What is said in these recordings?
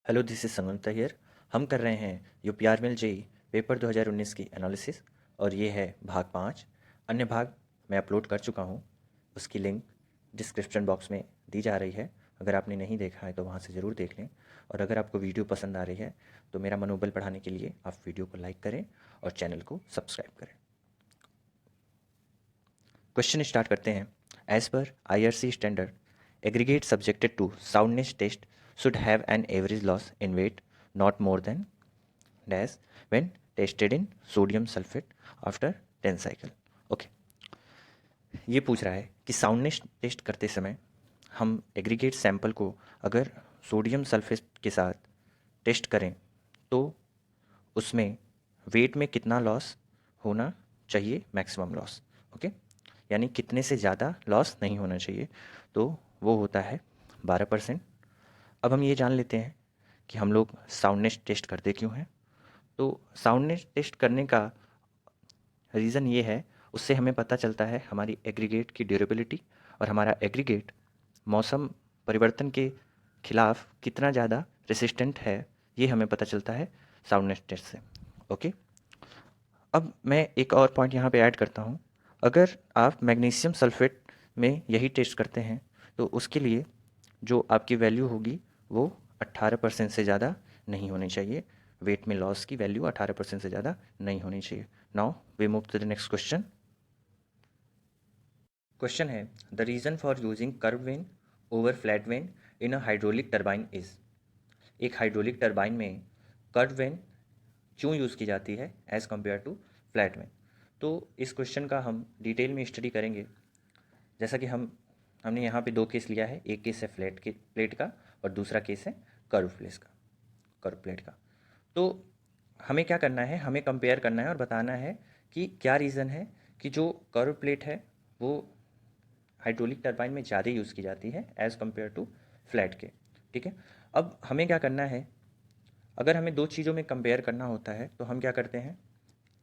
Hello, this is संगम तहियर। हम कर रहे हैं यूपीआर मिल जेई पेपर 2019 की एनालिसिस और ये है भाग 5। अन्य भाग मैं अपलोड कर चुका हूँ, उसकी लिंक डिस्क्रिप्शन बॉक्स में दी जा रही है। अगर आपने नहीं देखा है तो वहाँ से ज़रूर देख लें। और अगर आपको वीडियो पसंद आ रही है तो मेरा मनोबल बढ़ाने के लिए आप वीडियो को लाइक करें और चैनल को सब्सक्राइब करें। क्वेश्चन स्टार्ट करते हैं। As per IRC standard, aggregate subjected to soundness test should have an average loss in weight not more than dash when tested in sodium sulfate after 10 cycle. Okay, ये पूछ रहा है कि soundness test करते समय हम एग्रीगेट सैंपल को अगर सोडियम सल्फेट के साथ टेस्ट करें तो उसमें वेट में कितना लॉस होना चाहिए, मैक्सिमम लॉस। ओके, यानी कितने से ज़्यादा लॉस नहीं होना चाहिए, तो वो होता है 12%। अब हम ये जान लेते हैं कि हम लोग साउंडनेस टेस्ट करते क्यों हैं। तो साउंडनेस टेस्ट करने का रीज़न ये है, उससे हमें पता चलता है हमारी एग्रीगेट की ड्यूरेबिलिटी और हमारा एग्रीगेट मौसम परिवर्तन के खिलाफ कितना ज़्यादा रेसिस्टेंट है, ये हमें पता चलता है साउंडनेस टेस्ट से। ओके, अब मैं एक और पॉइंट यहाँ पे ऐड करता हूँ। अगर आप मैग्नीशियम सल्फेट में यही टेस्ट करते हैं तो उसके लिए जो आपकी वैल्यू होगी वो 18% से ज़्यादा नहीं होनी चाहिए। वेट में लॉस की वैल्यू 18% से ज़्यादा नहीं होनी चाहिए। Now we move to the next question. Question है, the reason for using curve vane over flat vane in a hydraulic turbine is. एक हाइड्रोलिक टरबाइन में कर्व वेन क्यों यूज़ की जाती है as compare to flat vane. तो इस question का हम डिटेल में स्टडी करेंगे। जैसा कि हमने यहाँ पे दो केस लिया है, एक केस है फ्लैट के प्लेट का और दूसरा केस है कर्व प्लेट का। तो हमें क्या करना है, हमें कंपेयर करना है और बताना है कि क्या रीज़न है कि जो कर्व प्लेट है वो हाइड्रोलिक टरबाइन में ज़्यादा यूज़ की जाती है एज़ कम्पेयर टू फ्लैट के। ठीक है, अब हमें क्या करना है, अगर हमें दो चीज़ों में कंपेयर करना होता है तो हम क्या करते हैं,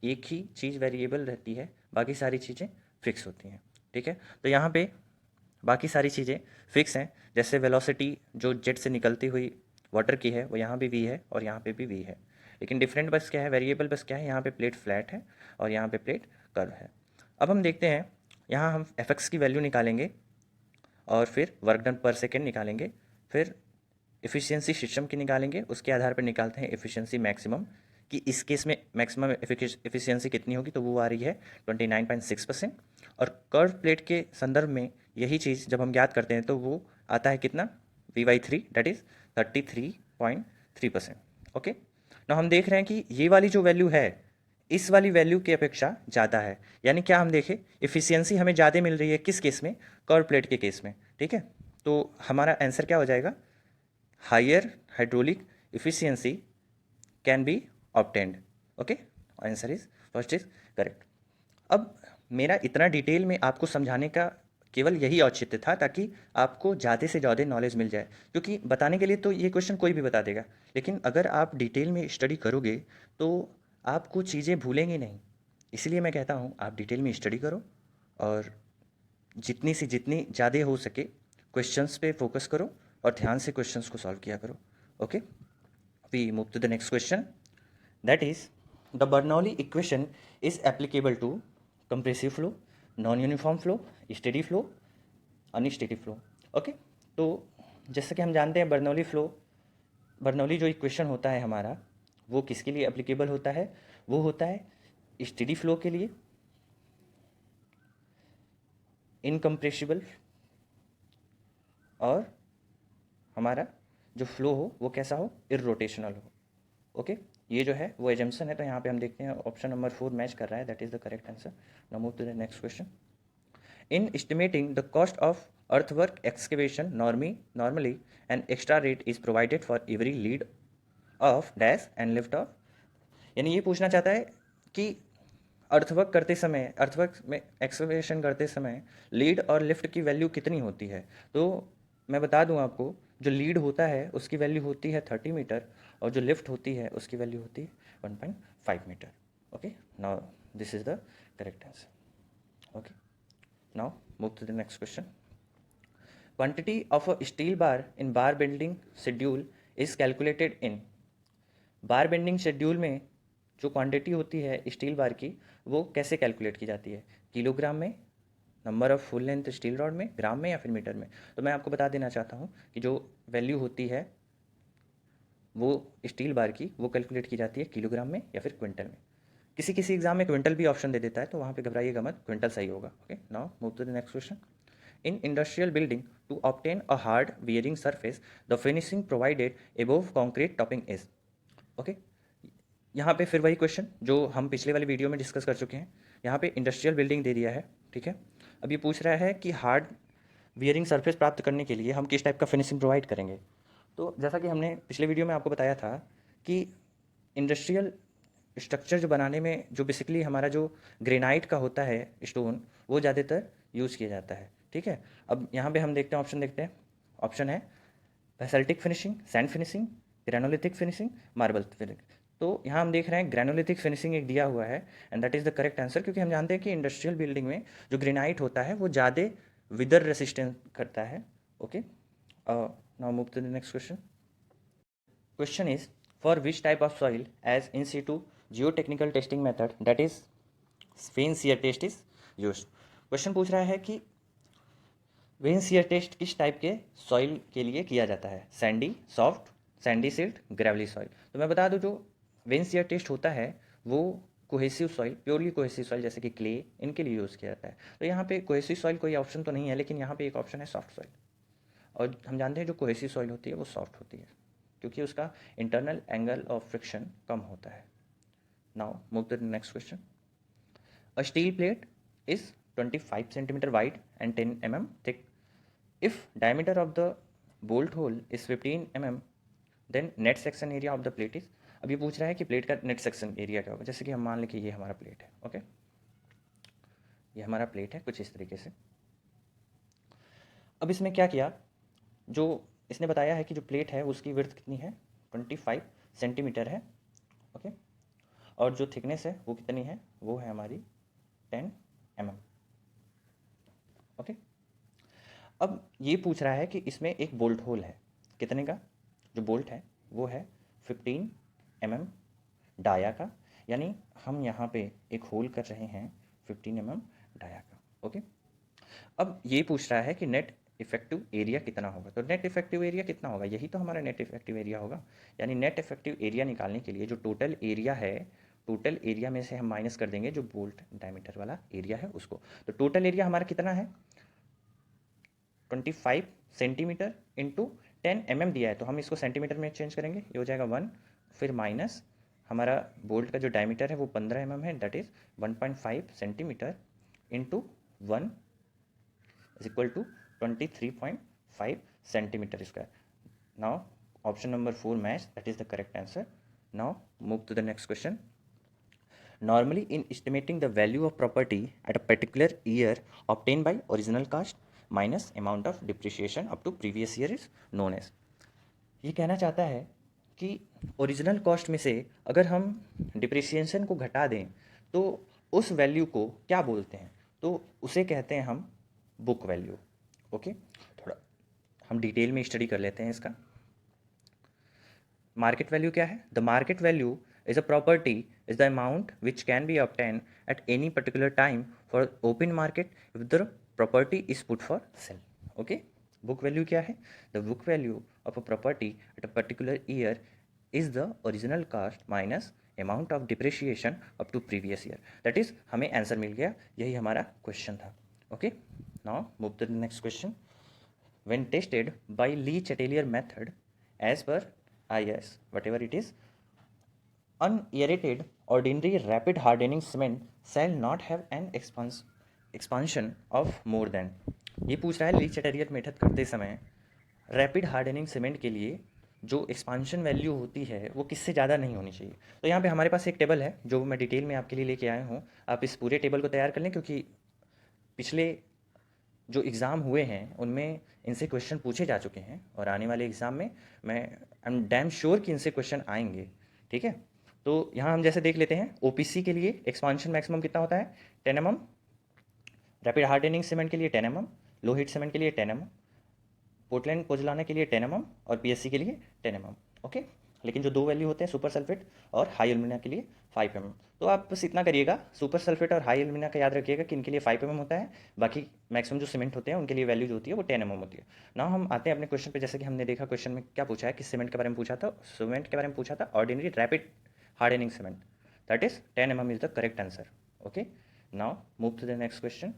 एक ही चीज़ वेरिएबल रहती है, बाकी सारी चीज़ें फिक्स होती हैं। ठीक है, तो यहाँ पे बाकी सारी चीज़ें फिक्स हैं। जैसे वेलोसिटी जो जेट से निकलती हुई वाटर की है वो यहाँ भी वी है और यहाँ पे भी वी है, लेकिन डिफरेंट बस क्या है, वेरिएबल बस क्या है, यहाँ पे प्लेट फ्लैट है और यहाँ पे प्लेट कर्व है। अब हम देखते हैं, यहाँ हम एफ एक्स की वैल्यू निकालेंगे और फिर वर्क डन पर सेकेंड निकालेंगे, फिर एफिशिएंसी सिस्टम की निकालेंगे, उसके आधार पर निकालते हैं एफिशिएंसी मैक्सिमम कि इस केस में मैक्सिमम एफिशिएंसी कितनी होगी, तो वो आ रही है 29.6%। और कर्व प्लेट के संदर्भ में यही चीज़ जब हम ज्ञात करते हैं तो वो आता है कितना, V/3 डेट इज़ 33.3%। ओके, ना हम देख रहे हैं कि ये वाली जो वैल्यू है इस वाली वैल्यू की अपेक्षा ज़्यादा है। यानी क्या हम देखें, इफ़िशियंसी हमें ज़्यादा मिल रही है किस केस में, कर्व प्लेट के केस में। ठीक है, तो हमारा आंसर क्या हो जाएगा, higher hydraulic efficiency can be obtained. Okay, answer is first is correct. अब मेरा इतना डिटेल में आपको समझाने का केवल यही औचित्य था ताकि आपको ज़्यादा से ज़्यादा नॉलेज मिल जाए, क्योंकि बताने के लिए तो ये क्वेश्चन कोई भी बता देगा, लेकिन अगर आप डिटेल में स्टडी करोगे तो आपको चीज़ें भूलेंगे नहीं। इसलिए मैं कहता हूँ आप डिटेल में स्टडी करो और जितनी ज़्यादा हो सके क्वेश्चंस पे फोकस करो और ध्यान से क्वेश्चंस को सॉल्व किया करो। Okay, we move to the next question, that is the Bernoulli equation is applicable to compressive flow, non uniform flow, steady flow, unsteady flow. Okay, तो जैसा कि हम जानते हैं बर्नौली जो इक्वेशन होता है हमारा, वो किसके लिए एप्लीकेबल होता है, वो होता है स्टेडी फ्लो के लिए, इनकम्प्रेसिबल, और हमारा जो फ्लो हो वो कैसा हो, इरोटेशनल हो। ओके, ये जो है वो एजम्पशन है, तो यहाँ पे हम देखते हैं ऑप्शन नंबर 4 मैच कर रहा है, that is the correct answer. Now move to the next question. In estimating the cost of earthwork excavation normally an extra rate is provided for every lead of dash and lift off. यानी ये पूछना चाहता है कि earthwork में excavation करते समय lead और लिफ्ट की वैल्यू कितनी होती है। तो मैं बता दूं आपको, जो लीड होता है उसकी वैल्यू होती है 30 मीटर और जो लिफ्ट होती है उसकी वैल्यू होती है 1.5 metre. Okay, now this is the correct answer. Okay, now move to the next question. Quantity of a steel bar in bar building schedule is calculated in. Bar bending schedule में जो quantity होती है steel bar की, वो कैसे calculate की जाती है? किलोग्राम में, number of full length steel rod में, ग्राम में या फिर मीटर में? तो मैं आपको बता देना चाहता हूँ कि जो वैल्यू होती है वो स्टील बार की, वो कैलकुलेट की जाती है किलोग्राम में या फिर क्विंटल में। किसी किसी एग्जाम में क्विंटल भी ऑप्शन दे देता है, तो वहाँ पे घबराइएगा मत, क्विंटल सही होगा। Okay, now move to the next question. In industrial building to obtain a hard bearing surface the finishing provided above concrete topping is. Okay, यहाँ पे फिर वही क्वेश्चन जो हम पिछले वाली वीडियो में डिस्कस कर चुके हैं। यहाँ पे इंडस्ट्रियल बिल्डिंग दे दिया है, ठीक है। अब ये पूछ रहा है कि हार्ड बियरिंग सरफेस प्राप्त करने के लिए हम किस टाइप का फिनिशिंग प्रोवाइड करेंगे। तो जैसा कि हमने पिछले वीडियो में आपको बताया था कि इंडस्ट्रियल स्ट्रक्चर जो बनाने में जो बेसिकली हमारा जो ग्रेनाइट का होता है स्टोन, वो ज़्यादातर यूज़ किया जाता है, ठीक है। अब यहाँ पे हम देखते हैं, ऑप्शन देखते हैं। ऑप्शन है basaltic finishing, sand finishing, granolithic finishing, marble finishing. तो यहाँ हम देख रहे हैं ग्रेनोलिथिक फिनिशिंग एक दिया हुआ है, and that is the correct answer, क्योंकि हम जानते हैं कि इंडस्ट्रियल बिल्डिंग में जो ग्रेनाइट होता है वो ज़्यादा विदर रेसिस्टेंस करता है। Okay, now move to the next question. Question is, for which type of soil as in situ geotechnical testing method that is vane shear test is use. Question पूछ रहा है कि वेन शियर टेस्ट किस type के soil के लिए किया जाता है? Sandy, soft, sandy silt, gravelly soil. तो मैं बता दूं, जो वेन शियर टेस्ट होता है वो cohesive soil, purely cohesive soil जैसे कि क्ले, इनके लिए यूज़ किया जाता है। तो यहाँ पे कोहेसिव सॉइल कोई ऑप्शन तो नहीं है, लेकिन यहाँ पे एक ऑप्शन है सॉफ्ट सॉइल। और हम जानते हैं जो कोहेसिव सॉइल होती है वो सॉफ्ट होती है, क्योंकि उसका इंटरनल एंगल ऑफ फ्रिक्शन कम होता है। Now move to the next question. A steel plate is 25 centimetre wide and 10 mm thick. If diameter of the bolt hole is 15 mm, then net section area of the plate is. अब ये पूछ रहा है कि plate का net section area क्या होगा। जैसे कि हम मान लें कि ये हमारा प्लेट है, ओके, ये हमारा प्लेट है कुछ इस तरीके से। अब इसमें क्या किया, जो इसने बताया है कि जो प्लेट है उसकी विड्थ कितनी है, 25 सेंटीमीटर है, ओके, और जो थिकनेस है वो कितनी है, वो है हमारी 10 mm, ओके। अब ये पूछ रहा है कि इसमें एक बोल्ट होल है, कितने का, जो बोल्ट है वो है 15 mm डाया का, यानी हम यहाँ पे एक होल कर रहे हैं 15 mm डाया का, ओके। अब ये पूछ रहा है कि नेट इफेक्टिव एरिया कितना होगा। तो नेट इफेक्टिव एरिया कितना होगा, यही तो हमारा नेट इफेक्टिव एरिया होगा। यानी नेट इफेक्टिव एरिया निकालने के लिए जो टोटल एरिया है, टोटल एरिया में से हम माइनस कर देंगे जो बोल्ट डायमीटर वाला एरिया है उसको। तो टोटल एरिया हमारा कितना है, 25 सेंटीमीटर इंटू 10 mm दिया है, तो हम इसको सेंटीमीटर में चेंज करेंगे, ये हो जाएगा 1, फिर माइनस हमारा बोल्ट का जो डायमीटर है वो 15 mm है, that is 1.5 centimetre into 1 is equal to 23.5 centimeter square. Now option number 4 match, that is the correct answer. Now move to the next question. Normally in estimating the value of property at a particular year obtained by original cost minus amount of depreciation up to previous year is known as। ये कहना चाहता है कि original cost में से अगर हम depreciation को घटा दें तो उस वैल्यू को क्या बोलते हैं, तो उसे कहते हैं हम बुक वैल्यू। ओके, थोड़ा हम डिटेल में स्टडी कर लेते हैं इसका। मार्केट वैल्यू क्या है? The market value is a property is the amount which can be obtain at any particular time for open market if the property is put for sale. Okay, book value क्या है? The book value of a property at a particular year is the original cost minus amount of depreciation up to previous year. That is, हमें answer मिल गया, यही हमारा question था। Okay, now move to the next question. When tested by Lee Chatelier method, as per IS, whatever it is, unaerated ordinary rapid hardening cement shall not have an expansion of more than। ये पूछ रहा है ली चैटेलियर method करते समय rapid hardening cement के लिए जो expansion value होती है वो किससे ज़्यादा नहीं होनी चाहिए। तो यहाँ पे हमारे पास एक टेबल है जो मैं डिटेल में आपके लिए लेके आया हूँ। आप इस पूरे टेबल को तैयार कर लें, क्योंकि पिछले जो एग्ज़ाम हुए हैं उनमें इनसे क्वेश्चन पूछे जा चुके हैं, और आने वाले एग्ज़ाम में मैं आई एम डैम श्योर कि इनसे क्वेश्चन आएंगे, ठीक है। तो यहाँ हम जैसे देख लेते हैं, ओपीसी के लिए एक्सपांशन मैक्सिमम कितना होता है, 10 mm, रैपिड हार्डनिंग सीमेंट के लिए 10 mm, लो हीट सीमेंट के लिए 10 mm, पोर्टलैंड पोजलाना के लिए 10 mm और पीएससी के लिए 10 mm। ओके। लेकिन जो 2 वैल्यू होते हैं सुपर सल्फेट और हाई एल्यूमिना के लिए 5 mm। तो आप बस इतना करिएगा, सुपर सल्फेट और हाई एल्यूमिना का याद रखिएगा कि इनके लिए 5 mm होता है, बाकी मैक्सिमम जो सीमेंट होते हैं उनके लिए वैल्यू जो होती है वो 10 mm होती है। नाउ हम आते हैं अपने क्वेश्चन पे। जैसे कि हमने देखा क्वेश्चन में क्या पूछा है कि सीमेंट के बारे में पूछा था, सीमेंट के बारे में पूछा था ordinary rapid hardening cement, that is 10 mm is the correct answer. Okay, now move to the next question.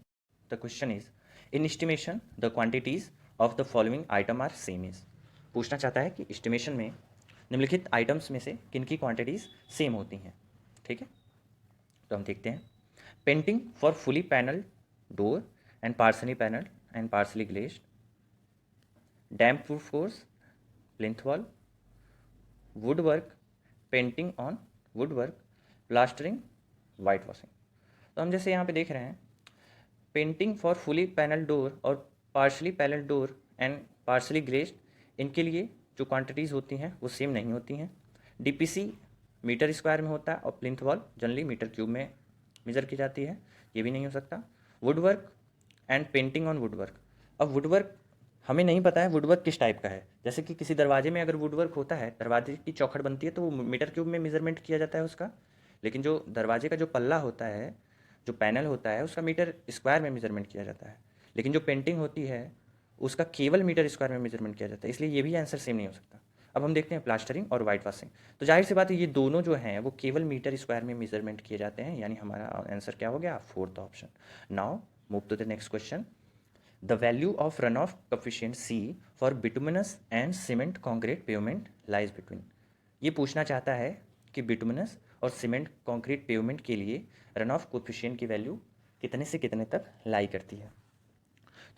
The question is in estimation the quantities of the following item are same is. पूछना चाहता है कि estimation में निम्नलिखित items में से किन की क्वांटिटीज़ सेम होती हैं। ठीक है, तो हम देखते हैं। Painting for fully panelled door and partially glazed, damp proof course, plinth wall, wood work, painting on wood work, plastering, white washing. तो हम जैसे यहाँ पे देख रहे हैं, painting for fully panel door और partially panel door and partially glazed, इनके लिए जो क्वांटिटीज़ होती हैं वो सेम नहीं होती हैं। डीपीसी मीटर स्क्वायर में होता है और plinth wall generally metre cube में मेजर की जाती है, ये भी नहीं हो सकता। Woodwork and painting on woodwork, अब वुडवर्क हमें नहीं पता है वुडवर्क किस टाइप का है। जैसे कि किसी दरवाजे में अगर वुडवर्क होता है, दरवाजे की चौखट बनती है तो वो मीटर क्यूब में मेजरमेंट किया जाता है उसका, लेकिन जो दरवाजे का जो पल्ला होता है, जो पैनल होता है, उसका मीटर स्क्वायर में मेजरमेंट किया जाता है। लेकिन जो पेंटिंग होती है उसका केवल मीटर स्क्वायर में मेजरमेंट किया जाता है, इसलिए ये भी आंसर सेम नहीं हो सकता। अब हम देखते हैं प्लास्टरिंग और वाइट वॉशिंग। तो जाहिर सी बात है ये दोनों जो हैं वो केवल मीटर स्क्वायर में मेजरमेंट किए जाते हैं, यानी हमारा आंसर क्या हो गया, fourth option. Now move to the next question. The value of run off coefficient C for bituminous and cement concrete pavement lies between. ये पूछना चाहता है कि बिटुमिनस और सीमेंट कॉन्क्रीट पेवमेंट के लिए रन ऑफ कोफिशिएंट की वैल्यू कितने से कितने तक लाई करती है।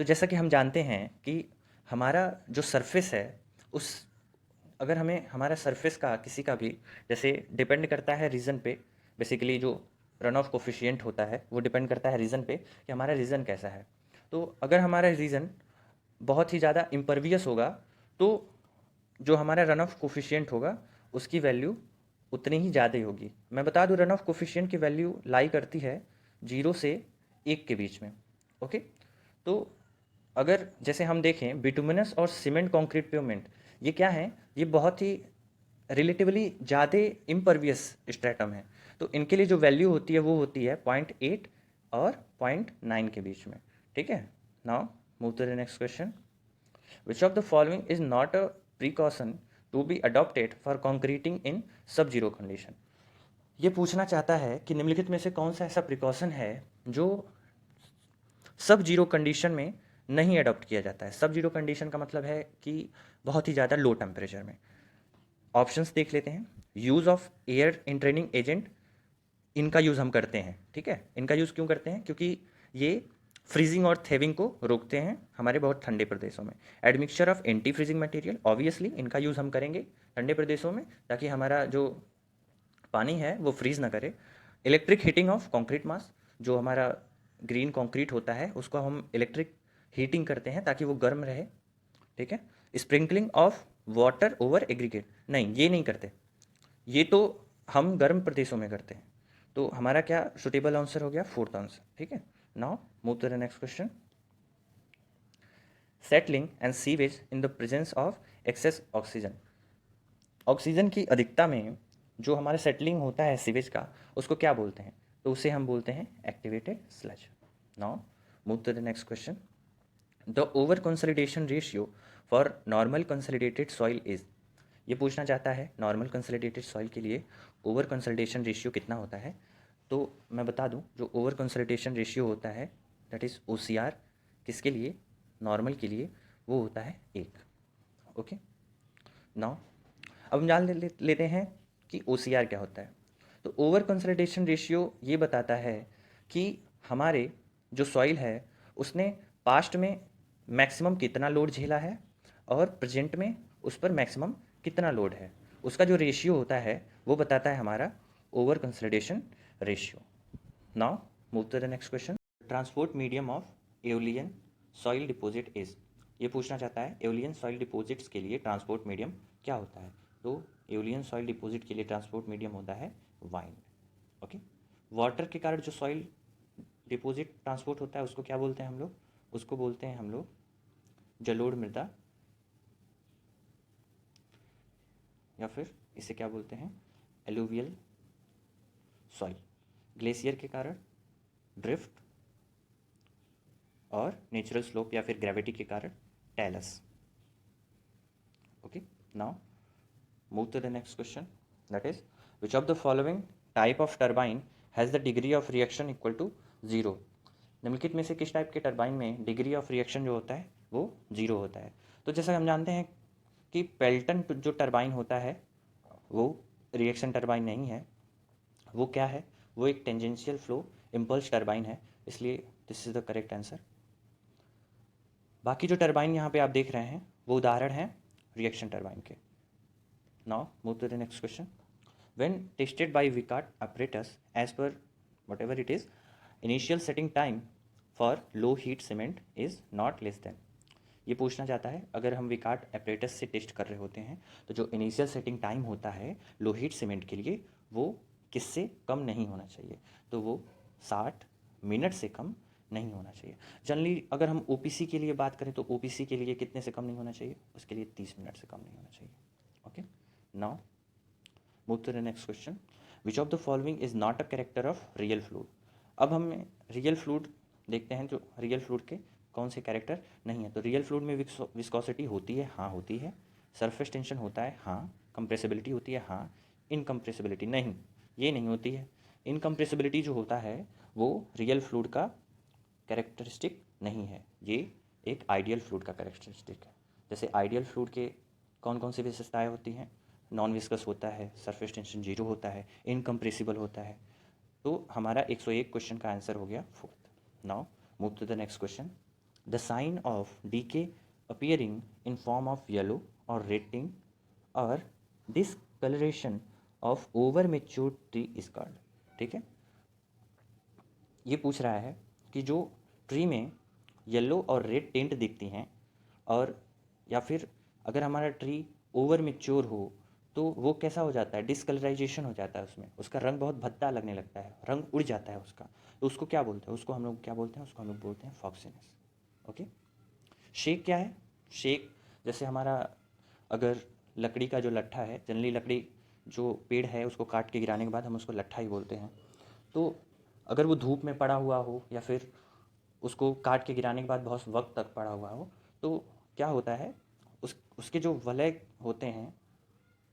तो जैसा कि हम जानते हैं कि हमारा जो सरफेस है, उस अगर हमें हमारा सरफेस का किसी का भी जैसे डिपेंड करता है रीजन पे, बेसिकली जो रन ऑफ कोफिशिएंट होता है वो डिपेंड करता है रीजन पे कि हमारा रीजन कैसा है। तो अगर हमारा रीजन बहुत ही ज़्यादा इम्परवियस होगा तो जो हमारा रन ऑफ कोफिशिएंट होगा उसकी वैल्यू उतनी ही ज़्यादा होगी। मैं बता दूं रन ऑफ कोफिशिएंट की वैल्यू लाई करती है 0 से 1 के बीच में। ओके, तो अगर जैसे हम देखें बिटुमिनस और सीमेंट कॉन्क्रीट पेवमेंट, ये क्या है, ये बहुत ही रिलेटिवली ज़्यादा इम्परवियस स्ट्रेटम है। तो इनके लिए जो वैल्यू होती है वो होती है 0.8 और 0.9 के बीच में। ठीक है, now move to the next question. Which of the following is not a precaution to be adopted for concreting in sub zero condition. ये पूछना चाहता है कि निम्नलिखित में से कौन सा ऐसा प्रिकॉशन है जो सब जीरो कंडीशन में नहीं अडॉप्ट किया जाता है। सब जीरो कंडीशन का मतलब है कि बहुत ही ज़्यादा लो टेम्परेचर में। ऑप्शंस देख लेते हैं। Use of air entraining agent, इनका यूज़ हम करते हैं। ठीक है, इनका यूज़ क्यों करते हैं, क्योंकि ये फ्रीजिंग और थेविंग को रोकते हैं हमारे बहुत ठंडे प्रदेशों में। Admixture of anti freezing material, obviously इनका यूज़ हम करेंगे ठंडे प्रदेशों में ताकि हमारा जो पानी है वो फ्रीज ना करे। इलेक्ट्रिक हीटिंग ऑफ कंक्रीट मास, जो हमारा ग्रीन कंक्रीट होता है उसको हम इलेक्ट्रिक हीटिंग करते हैं ताकि वो गर्म रहे। ठीक है। Sprinkling of water over aggregate, नहीं ये नहीं करते, ये तो हम गर्म प्रदेशों में करते हैं। तो हमारा क्या सुटेबल आंसर हो गया, फोर्थ आंसर। ठीक है, now move to the next question. Settling and sewage in the presence of excess oxygen. Oxygen की अधिकता में जो हमारा सेटलिंग होता है सीवेज का, उसको क्या बोलते हैं, तो उसे हम बोलते हैं activated sludge. Now move to the next question. The over consolidation ratio for normal consolidated soil is. ये पूछना चाहता है नॉर्मल कंसोलिडेटेड सॉइल के लिए ओवर कंसोलिडेशन रेशियो कितना होता है। तो मैं बता दूं जो ओवर कंसोलिडेशन रेशियो होता है दैट इज़ OCR, किसके लिए, नॉर्मल के लिए, वो होता है 1। ओके, नाउ अब हम जान लेते हैं कि OCR क्या होता है। तो ओवर कंसोलिडेशन रेशियो ये बताता है कि हमारे जो सॉइल है उसने पास्ट में मैक्सिमम कितना लोड झेला है और प्रेजेंट में उस पर मैक्सिमम कितना लोड है, उसका जो रेशियो होता है वो बताता है हमारा over consolidation ratio. Now move to the next question. Transport medium of aeolian soil deposit is. ये पूछना चाहता है एओलियन सॉइल डिपॉजिट्स के लिए ट्रांसपोर्ट मीडियम क्या होता है। तो एओलियन सॉइल डिपॉजिट के लिए ट्रांसपोर्ट मीडियम होता है वाइन। ओके, वाटर के कारण जो सॉइल डिपॉजिट ट्रांसपोर्ट होता है उसको क्या बोलते हैं हम लोग, उसको बोलते हैं हम लोग जलोढ़ मृदा या फिर इसे क्या बोलते हैं, एलुवियल सॉइल। ग्लेशियर के कारण ड्रिफ्ट, और नेचुरल स्लोप या फिर ग्रेविटी के कारण talus. Okay, now move to the next question, that is which of the following type of turbine has the degree of reaction equal to 0। निम्नलिखित में से किस टाइप के टर्बाइन में डिग्री ऑफ रिएक्शन जो होता है वो 0 होता है। तो जैसा हम जानते हैं कि पेल्टन जो टर्बाइन होता है वो रिएक्शन टर्बाइन नहीं है, वो क्या है, वो एक टेंजेंशियल फ्लो इम्पल्स टर्बाइन है, इसलिए this is the correct answer. बाकी जो टर्बाइन यहाँ पे आप देख रहे हैं वो उदाहरण हैं रिएक्शन टर्बाइन के। Now move to the next question, when tested by Vicat apparatus as per whatever it is, initial setting time for low heat cement is not less than। ये पूछना चाहता है अगर हम विकार्ट apparatus से टेस्ट कर रहे होते हैं तो जो इनिशियल सेटिंग टाइम होता है लो हीट सीमेंट के लिए वो किससे कम नहीं होना चाहिए, तो वो 60 मिनट से कम नहीं होना चाहिए। जनरली अगर हम ओपीसी के लिए बात करें तो ओपीसी के लिए कितने से कम नहीं होना चाहिए, उसके लिए 30 मिनट से कम नहीं होना चाहिए। Okay, now move to the next question, which of the following is not a character of real fluid. अब हम रियल फ्लूइड देखते हैं, जो रियल फ्लूइड के कौन से कैरेक्टर नहीं है। तो रियल फ्लूइड में विस्कोसिटी होती है, हाँ होती है। सरफेस टेंशन होता है, हाँ। कंप्रेसिबिलिटी होती है, हाँ। इनकम्प्रेसिबिलिटी नहीं, ये नहीं होती है। इनकम्प्रेसिबिलिटी जो होता है वो रियल फ्लूइड का कैरेक्टरिस्टिक नहीं है, ये एक आइडियल फ्लूइड का कैरेक्टरिस्टिक है। जैसे आइडियल फ्लूइड के कौन कौन सी विशेषताएं होती हैं, नॉन विस्कस होता है, सरफेस टेंशन 0 होता है, इनकम्प्रेसिबल होता है। तो हमारा 101 क्वेश्चन का आंसर हो गया 4th। Now move to the next question, the sign of decay appearing in form of yellow और रेड टिंट और discolouration of over matured tree is called. ठीक है, ये पूछ रहा है कि जो ट्री में येलो और रेड टिंट दिखती हैं, और या फिर अगर हमारा ट्री ओवर मेच्योर हो तो वो कैसा हो जाता है, डिसकलराइजेशन हो जाता है, उसमें उसका रंग बहुत भद्दा लगने लगता है, रंग उड़ जाता है उसका। तो उसको क्या बोलते हैं, उसको हम लोग क्या बोलते हैं, उसको हम लोग बोलते हैं फॉक्सीनेस। ओके, शेक क्या है, शेक जैसे हमारा अगर लकड़ी का जो लट्ठा है, जनरली लकड़ी जो पेड़ है उसको काट के गिराने के बाद हम उसको लट्ठा ही बोलते हैं। तो अगर वो धूप में पड़ा हुआ हो या फिर उसको काट के गिराने के बाद बहुत वक्त तक पड़ा हुआ हो तो क्या होता है, उसके जो वलय होते हैं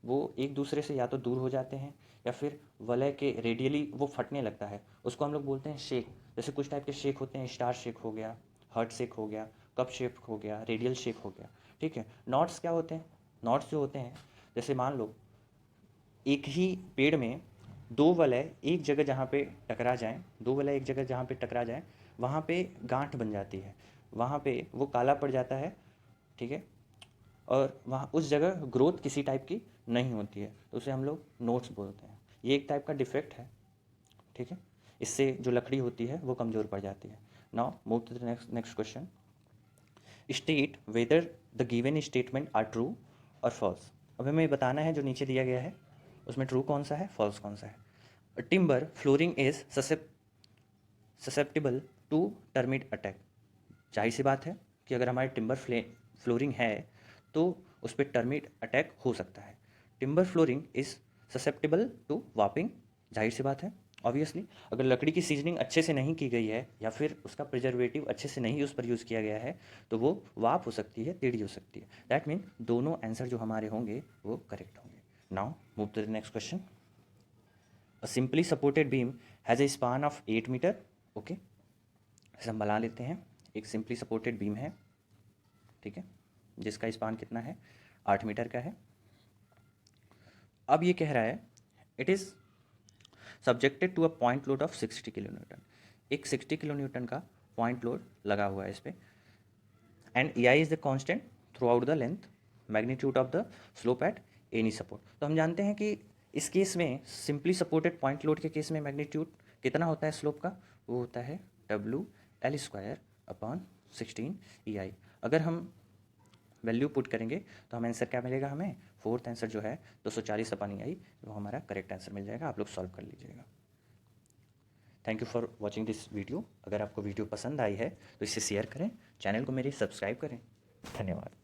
वो एक दूसरे से या तो दूर हो जाते हैं या फिर वलय के रेडियली वो फटने लगता है, उसको हम लोग बोलते हैं शेक। जैसे कुछ टाइप के शेक होते हैं, स्टार शेक हो गया, हर्ट शेक हो गया, कप शेक हो गया, रेडियल शेक हो गया। ठीक है, नॉट्स क्या होते हैं, नॉट्स जो होते हैं जैसे मान लो एक ही पेड़ में दो वलय एक जगह जहाँ पे टकरा जाएं, दो वलय एक जगह जहाँ पे टकरा जाएं वहाँ पे गांठ बन जाती है, वहाँ पे वो काला पड़ जाता है। ठीक है, और वहाँ उस जगह ग्रोथ किसी टाइप की नहीं होती है, तो उसे हम लोग नोट्स बोलते हैं। ये एक टाइप का डिफेक्ट है। ठीक है, इससे जो लकड़ी होती है वो कमज़ोर पड़ जाती है। Now move to the next question, state whether the given statement are true और फॉल्स। अब हमें बताना है जो नीचे दिया गया है उसमें ट्रू कौन सा है, फॉल्स कौन सा है। Timber flooring is susceptible to termite attack. जाहिर सी बात है कि अगर हमारे टिम्बर फ्लोरिंग है तो उस पर टर्मिट अटैक हो सकता है। Timber flooring is susceptible to warping, जाहिर सी बात है ऑब्वियसली। अगर लकड़ी की सीजनिंग अच्छे से नहीं की गई है या फिर उसका प्रिजर्वेटिव अच्छे से नहीं उस पर यूज़ किया गया है तो वो वाप हो सकती है, टेढ़ी हो सकती है। दैट मीन दोनों आंसर जो हमारे होंगे वो करेक्ट होंगे। Now move to the next question, a simply supported beam has a span of 8 metre. Okay, हम बना लेते हैं, एक सिंपली सपोर्टेड बीम है, ठीक है, जिसका स्पान कितना है, 8 मीटर का है। अब ये कह रहा है it is subjected to a point load of 60 kilo newton. एक 60 किलो न्यूटन का पॉइंट लोड लगा हुआ है इस पर, and E I is the constant throughout the length, magnitude of the slope at any support. तो हम जानते हैं कि इस केस में सिंपली सपोर्टेड पॉइंट लोड के केस में मैग्नीट्यूड कितना होता है स्लोप का, वो होता है WL² अपॉन 16 EI। अगर हम वैल्यू पुट करेंगे तो हम आंसर क्या मिलेगा, हमें 4th आंसर जो है 240/EI, वो हमारा करेक्ट आंसर मिल जाएगा। आप लोग सॉल्व कर लीजिएगा। Thank you for watching this video. अगर आपको वीडियो पसंद आई है तो इसे शेयर करें, चैनल को मेरे सब्सक्राइब करें। धन्यवाद।